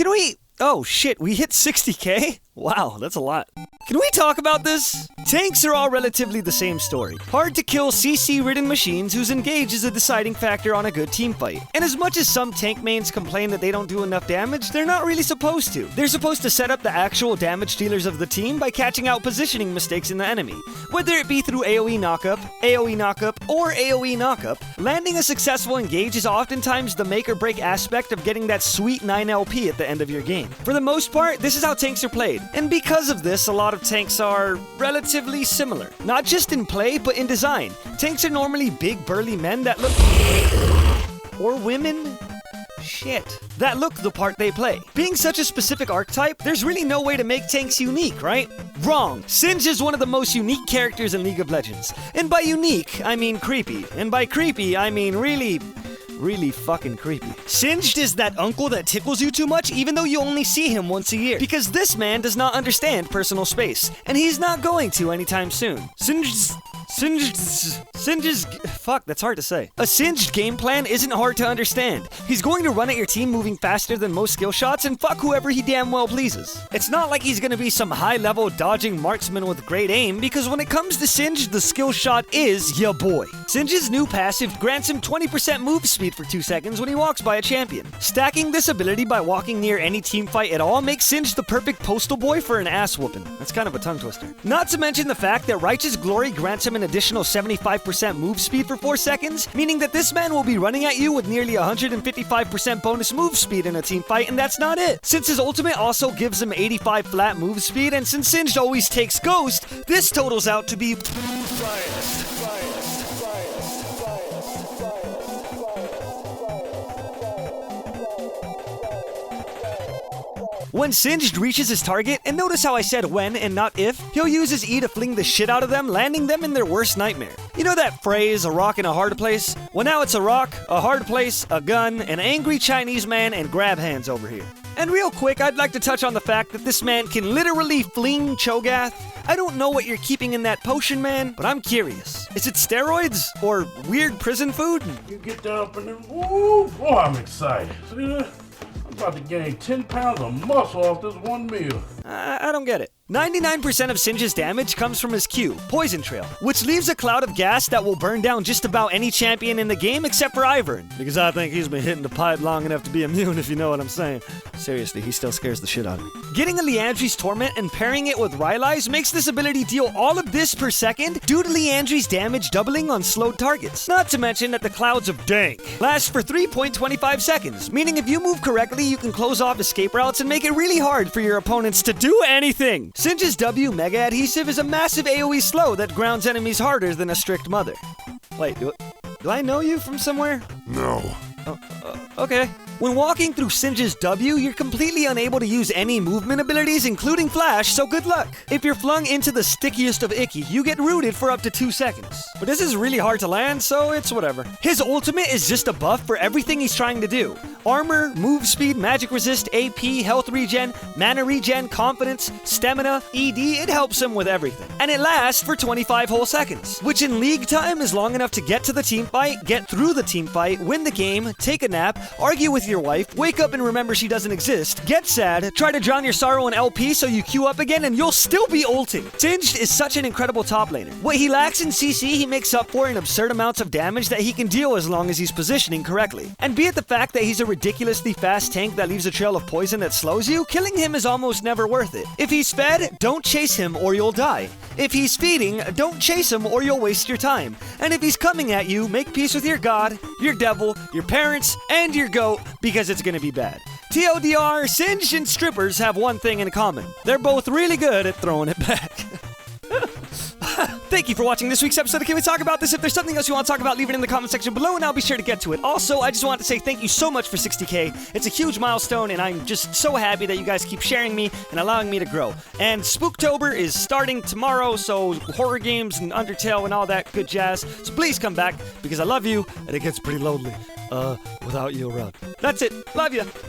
Can we... Oh shit, we hit 60k? Wow, that's a lot. Can we talk about this? Tanks are all relatively the same story. Hard to kill CC-ridden machines whose engage is a deciding factor on a good team fight. And as much as some tank mains complain that they don't do enough damage, they're not really supposed to. They're supposed to set up the actual damage dealers of the team by catching out positioning mistakes in the enemy. Whether it be through AoE knockup, or AoE knockup, landing a successful engage is oftentimes the make or break aspect of getting that sweet 9 LP at the end of your game. For the most part, this is how tanks are played. And because of this, a lot of tanks are relatively similar. Not just in play, but in design. Tanks are normally big, burly men that look... Or women? Shit. That look the part they play. Being such a specific archetype, there's really no way to make tanks unique, right? Wrong. Singed is one of the most unique characters in League of Legends. And by unique, I mean creepy. And by creepy, I mean really fucking creepy. Singed is that uncle that tickles you too much even though you only see him once a year. Because this man does not understand personal space. And he's not going to anytime soon. Fuck, that's hard to say. A singed game plan isn't hard to understand. He's going to run at your team moving faster than most skill shots and fuck whoever he damn well pleases. It's not like he's gonna be some high-level dodging marksman with great aim, because when it comes to Singed, the skill shot is ya boy. Singe's new passive grants him 20% move speed for 2 seconds when he walks by a champion. Stacking this ability by walking near any team fight at all makes Singed the perfect postal boy for an ass whooping. That's kind of a tongue twister. Not to mention the fact that Righteous Glory grants him an additional 75% move speed for 4 seconds, meaning that this man will be running at you with nearly 155% bonus move speed in a team fight, and that's not it. Since his ultimate also gives him 85 flat move speed, and since Singed always takes Ghost, this totals out to be... When Singed reaches his target, and notice how I said when and not if, he'll use his E to fling the shit out of them, landing them in their worst nightmare. You know that phrase, a rock in a hard place? Well, now it's a rock, a hard place, a gun, an angry Chinese man, and grab hands over here. And real quick, I'd like to touch on the fact that this man can literally fling Cho'Gath. I don't know what you're keeping in that potion, man, but I'm curious. Is it steroids? Or weird prison food? You get that up and then, ooh, boy, I'm excited. See that? I'm about to gain 10 pounds of muscle off this one meal. I don't get it. 99% of Singe's damage comes from his Q, Poison Trail, which leaves a cloud of gas that will burn down just about any champion in the game except for Ivern. Because I think he's been hitting the pipe long enough to be immune, if you know what I'm saying. Seriously, he still scares the shit out of me. Getting a Liandry's Torment and pairing it with Rylai's makes this ability deal all of this per second due to Liandry's damage doubling on slowed targets. Not to mention that the clouds of dank last for 3.25 seconds, meaning if you move correctly, you can close off escape routes and make it really hard for your opponents to do anything. Singe's W Mega Adhesive is a massive AoE slow that grounds enemies harder than a strict mother. Wait, do I know you from somewhere? No. Okay. When walking through Singe's W, you're completely unable to use any movement abilities, including Flash, so good luck. If you're flung into the stickiest of icky, you get rooted for up to 2 seconds. But this is really hard to land, so it's whatever. His ultimate is just a buff for everything he's trying to do. Armor, move speed, magic resist, AP, health regen, mana regen, confidence, stamina, ED, it helps him with everything. And it lasts for 25 whole seconds, which in league time is long enough to get to the team fight, get through the team fight, win the game, take a nap, argue with your wife, wake up and remember she doesn't exist, get sad, try to drown your sorrow in LP so you queue up again and you'll still be ulting. Singed is such an incredible top laner. What he lacks in CC, he makes up for in absurd amounts of damage that he can deal as long as he's positioning correctly. And be it the fact that he's a ridiculously fast tank that leaves a trail of poison that slows you, killing him is almost never worth it. If he's fed, don't chase him or you'll die. If he's feeding, don't chase him or you'll waste your time. And if he's coming at you, make peace with your god, your devil, your parents, and your goat, because it's gonna be bad. TLDR, Singed and strippers have one thing in common. They're both really good at throwing it back. Thank you for watching this week's episode of Can We Talk About This? If there's something else you want to talk about, leave it in the comment section below and I'll be sure to get to it. Also, I just want to say thank you so much for 60k. It's a huge milestone and I'm just so happy that you guys keep sharing me and allowing me to grow. And Spooktober is starting tomorrow, so horror games and Undertale and all that good jazz. So please come back because I love you and it gets pretty lonely without you around. That's it. Love you.